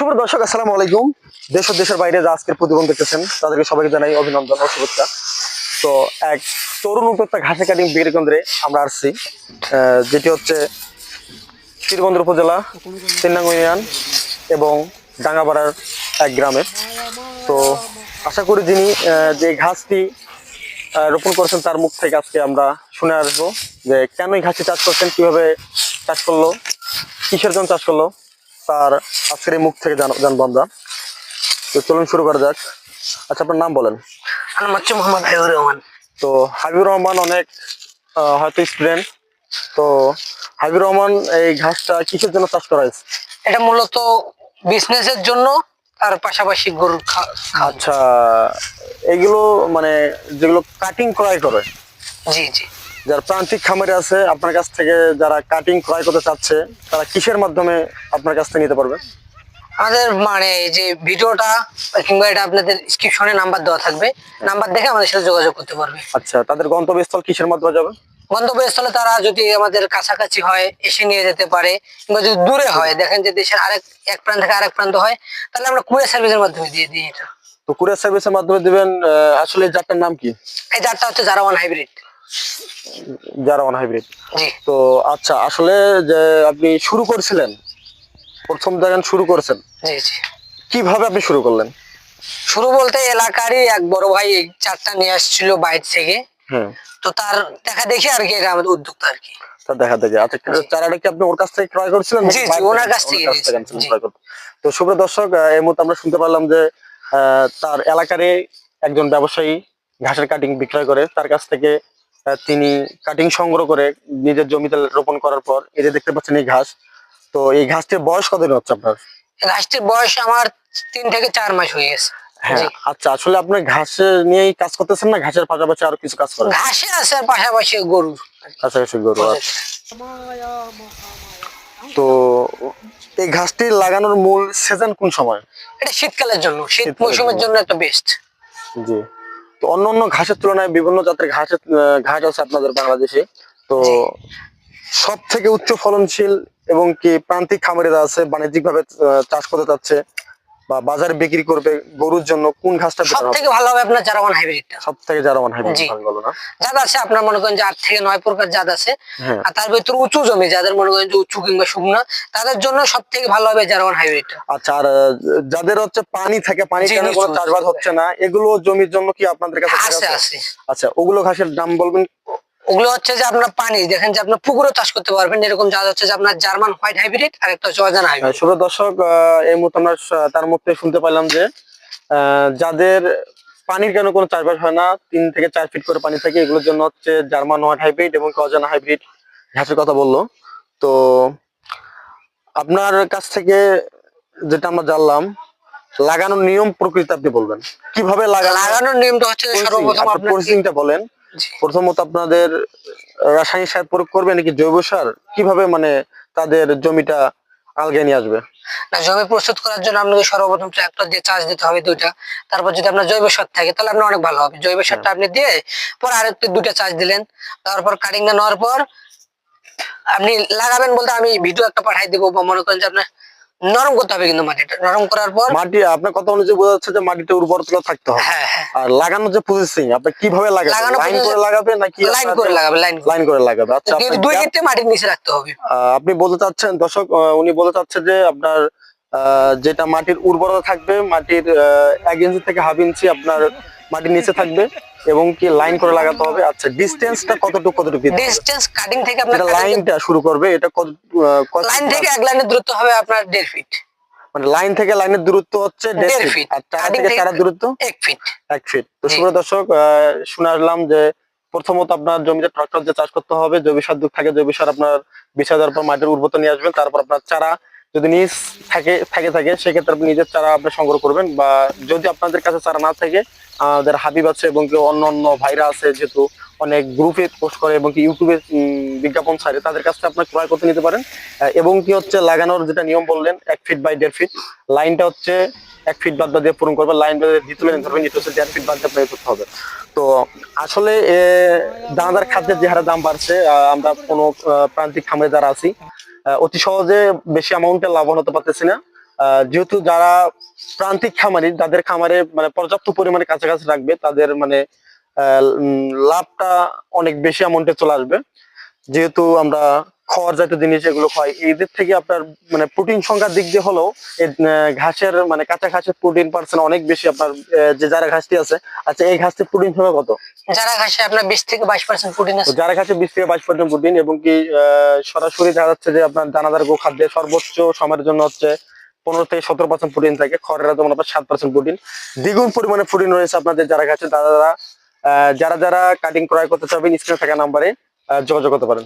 শুভ দর্শক, আসসালামু আলাইকুম। দেশ ও দেশের বাইরে যা আজকের প্রতিবেদন দেখতেছেন তাদেরকে সবাইকে জানাই অভিনন্দন ও শুভেচ্ছা। তো এক তরুণ উদ্যোক্তা ঘাসে কাটিং বিক্রি কেন্দ্রে আমরা আসছি, যেটি হচ্ছে পীরগঞ্জ উপজেলা ৩ নং ইউনিয়ন এবং ডাঙ্গাপাড়ার এক গ্রামে। তো আশা করি যিনি যে ঘাসটি রোপণ করেছেন তার মুখ থেকে আজকে আমরা শুনে আসবো যে কেন এই ঘাসটি চাষ করছেন, কিভাবে চাষ করলো, কিসের জন্য চাষ করলো, তার আজকের এই মুখ থেকে জানবো আমরা। তো চলুন শুরু করা যাক। আচ্ছা, আপনার নাম বলেন। আমার নাম হচ্ছে মোহাম্মদ হাবিবুর রহমান। তো হাবিবুর রহমান অনেক হয়তো স্টুডেন্ট। তো হাবিবুর রহমান, এই ঘাসটা কিসের জন্য চাষ করা হয়েছে? এটা মূলত বিজনেসের জন্য আর পাশাপাশি গরুর আচ্ছা, এগুলো মানে যেগুলো কাটিং ক্রয় করে, জি জি, যারা প্রান্তিক খামারে আছে আপনার কাছ থেকে, যারা কাটিং ক্রয় করতে চাচ্ছে তারা কিসের মাধ্যমে আপনার কাছ থেকে নিতে পারবে? আমাদের মানে এই যে ভিডিওটা কিংবা এটা আপনাদের ডেসক্রিপশনে নাম্বার দেওয়া থাকবে, নাম্বার দেখে আমাদের সাথে যোগাযোগ করতে পারবে। আচ্ছা, তাদের গন্তব্যস্থল কিসের মাধ্যমে যাবে? গন্তব্যস্থলে তারা যদি আমাদের কাছাকাছি হয় এসে নিয়ে যেতে পারে, কিংবা যদি দূরে হয়, দেখেন যে দেশের এক প্রান্ত থেকে আরেক প্রান্ত হয়, তাহলে আমরা কুরিয়ার সার্ভিসের মাধ্যমে দিয়ে দিই এটা। তো কুরিয়ার সার্ভিসের মাধ্যমে দিবেন। আসলে এই জাতটার নাম কি? এই জাতটা হচ্ছে জারাওয়ান হাইব্রিড। জারাওয়ান হাইব্রিড। জি। তো আচ্ছা, আসলে যে আপনি শুরু করেছিলেন, প্রথম জায়গায় শুরু করেছেন, জি জি, কিভাবে আপনি শুরু করলেন? শুরু বলতে এলাকারই এক বড় ভাই এই চারটা নিয়ে আসছিল বাইরে থেকে। তো তার দেখা দেখি আর কি, এটা আমাদের উদ্যোক্তা আর কি। তা দেখা দেখে। আচ্ছা, চারাটা কি আপনি ওর কাছ থেকে ক্রয় করেছিলেন? জি জি, ওনার কাছ থেকে ক্রয় করতে। তো সুপ্রিয় দর্শক, এই মুহূর্তে আমরা শুনতে পারলাম যে তার এলাকারই একজন ব্যবসায়ী ঘাসের কাটিং বিক্রয় করে, তার কাছ থেকে তিনি কাটিং সংগ্রহ করে নিজের জমিতে রোপণ করার পর এই যে দেখতে পাচ্ছেন এই ঘাস। তো এই ঘাসটির বয়স কতদিন হচ্ছে আপনার? ঘাসটির বয়স আমার ৩ থেকে ৪ মাস হয়ে গেছে। হ্যাঁ। আচ্ছা, আসলে আপনি ঘাসে নিয়েই কাজ করতেছেন না ঘাসের পাশাপাশি আরো কিছু কাজ করেন? ঘাসে আছে আর পাশাপাশি গরু। কাছাকাছি গরু। তো এই ঘাসটি লাগানোর মূল সিজন কোন সময়? এটা শীতকালের জন্য, শীত মৌসুমের জন্য একটা বেস্ট। জি। তো অন্য ঘাসের তুলনায় বিভিন্ন জাতের ঘাস আছে আপনাদের বাংলাদেশে। তো সব থেকে উচ্চ ফলনশীল এবং কি প্রান্তিক খামারিরা আছে বাণিজ্যিক ভাবে চাষ করতে চাচ্ছে বা বাজারে বিক্রি করবে গরুর জন্য, কোন ঘাসটা সবথেকে ভালো হবে? আপনার জারাওয়ান হাইব্রিডটা সবথেকে জারাওয়ান হাইব্রিড ভালো না? জাত আছে আপনার মনে করেন যে 8 থেকে 9 প্রকার জাত আছে। আর তার ভিতর উঁচু জমি যাদের মনে করেন যে উঁচু কিংবা শুকনা, তাদের জন্য সবথেকে ভালো হবে জারাওয়ান হাইব্রিডটা। আচ্ছা, আর যাদের হচ্ছে পানি থাকে, পানি কেন কোনো চাষবাস হচ্ছে না, এগুলো জমির জন্য কি আপনাদের কাছে আছে? আছে। আচ্ছা, ওগুলো ঘাসের দাম বলবেন? ওগুলো হচ্ছে যে আপনার পানি দেখেন যে আপনার পুকুরে চাষ করতে পারবেন, এরকম জাত হচ্ছে যে আপনার জার্মান হোয়াইট হাইব্রিড আর একটা হচ্ছে অজানা হাইব্রিড। শুভ দর্শক, এই মুহূর্তে আমরা তার মুখে শুনতে পাইলাম যে যাদের পানির কেন কোনো চাষবাস হয় না, ৩ থেকে ৪ ফিট করে পানি থাকে, এগুলোর জন্য হচ্ছে জার্মান হোয়াইট হাইব্রিড এবং অজানা হাইব্রিড ঘাসের কথা বললো। তো আপনার কাছ থেকে যেটা আমরা জানলাম, লাগানোর নিয়ম প্রকৃতি আপনি বলবেন কিভাবে লাগানোর নিয়মটা হচ্ছে সর্বপ্রথম আপনার প্রসেসিংটা বলেন। প্রথমত আপনাদের রাসায়নিক সার প্রয়োগ করবে নাকি জৈব সার, কিভাবে মানে তাদের জমিটা আলগা নিয়ে আসবে? না, জমি প্রস্তুত করার জন্য আপনাকে সর্বপ্রথম ট্রাক্টর দিয়ে চাষ দিতে হবে 2টা। তারপর যদি আপনার জৈব সার থাকে তাহলে আপনার অনেক ভালো হবে। জৈব সারটা আপনি দিয়ে পর আরেকটু 2টা চাষ দিলেন, তারপর কাটিং নেওয়ার পর আপনি লাগাবেন বলতে আমি ভিডিও একটা পাঠাই দেবো, বা মনে করেন যে আপনার নরম করতে হবে, কিন্তু মাটিটা নরম করার পর মাটি আপনার কথা অনুযায়ী বোঝা যাচ্ছে যে মাটিতে উর্বরতা থাকতে হবে। হ্যাঁ হ্যাঁ। আর লাগানোর যে প্রসেসিং আপনি কিভাবে লাগাবেন, লাইন করে লাগাবেন নাকি লাইন করে লাগাবে? লাইন করে লাগাবে। আচ্ছা, 2 ক্ষেত্রে মাটির নিচে রাখতে হবে। আপনি বলতে চাচ্ছেন দর্শক, উনি বলতে চাচ্ছে যে আপনার যেটা মাটির উর্বরতা থাকবে, মাটির 1 ইঞ্চি থেকে হাফ ইঞ্চি আপনার মাটির নিচে থাকবে এবং কি লাইন করে লাগাতে হবে। আচ্ছা, ডিসটেন্সটা কতটুকু? ডিসটেন্স কাটিং থেকে আপনার লাইনটা শুরু করবে এটা কত? লাইন থেকে এক লাইনের দূরত্ব হবে আপনার 1.5 ফিট। মানে লাইন থেকে লাইনের দূরত্ব হচ্ছে 1.5 ফিট, আর চারা থেকে চারার দূরত্ব 1 ফিট। 1 ফিট। তো সুপ্রিয় দর্শক, শুনে আসলাম যে প্রথমত আপনার জমিতে ট্রাক্টর দিয়ে চাষ করতে হবে, জৈব সার থাকে, জৈব সার আপনার 20,000 পর মাটির উর্বরতা নিয়ে আসবেন। তারপর আপনার চারা যদি নিজ থাকে সেক্ষেত্রে আপনি নিজের চারা আপনি সংগ্রহ করবেন, বা যদি আপনাদের কাছে চারা না থাকে আমাদের হাবিব আছে এবং অন্য ভাইরা আছে, যেহেতু অনেক গ্রুপে পোস্ট করে এবং কি ইউটিউবে বিজ্ঞাপন ছাড়ে, তাদের কাছে আপনার ক্রয় করতে নিতে পারেন। এবং কি হচ্ছে লাগানোর যেটা নিয়ম বললেন 1 ফিট বাই 1.5 ফিট, লাইনটা হচ্ছে 1 ফিট বাদ দিয়ে পূরণ করবে, লাইন দ্বিতীয় লাইন ধরবেন, এটা হচ্ছে 1.5 ফিট বাদ দিয়ে করতে হবে। তো আসলে দানাদার খাদ্যের যে হারে দাম বাড়ছে, আমরা কোনো প্রান্তিক খামারে যারা আছি অতি সহজে বেশি অ্যামাউন্টে লাভবান হতে পারতেছি না। যেহেতু যারা প্রান্তিক খামারি, যাদের খামারে মানে পর্যাপ্ত পরিমাণে কাছাকাছি রাখবে, তাদের মানে লাভটা অনেক বেশি অ্যামাউন্টে চলে আসবে। যেহেতু আমরা খড় জাতীয় জিনিস এগুলো খাই, এদের থেকে আপনার মানে প্রোটিন সংখ্যার দিক দিয়ে হলেও এই ঘাসের মানে কাঁচা ঘাসের প্রোটিন পার্সেন্ট অনেক বেশি আপনার যে যারা ঘাসটি আছে। আচ্ছা, এই ঘাসটির প্রোটিন সংখ্যা কত? যারা ঘাসে আপনার 20 থেকে 22% প্রোটিন তো আছে। যারা ঘাসে 20 থেকে 22% প্রোটিন, এবং কি সরাসরি দেখা যাচ্ছে যে আপনার দানাদার গোখাদ্যে সর্বোচ্চ সময়ের জন্য হচ্ছে 15 থেকে 17% প্রোটিন থাকে। খড়ের যেমন আপনার 7% প্রোটিন। দ্বিগুণ পরিমাণে প্রোটিন রয়েছে আপনাদের যারা ঘাসে। যারা যারা কাটিং ক্রয় করতে চাইবেন, স্ক্রিনে থাকা নাম্বারে যোগাযোগ করতে পারেন।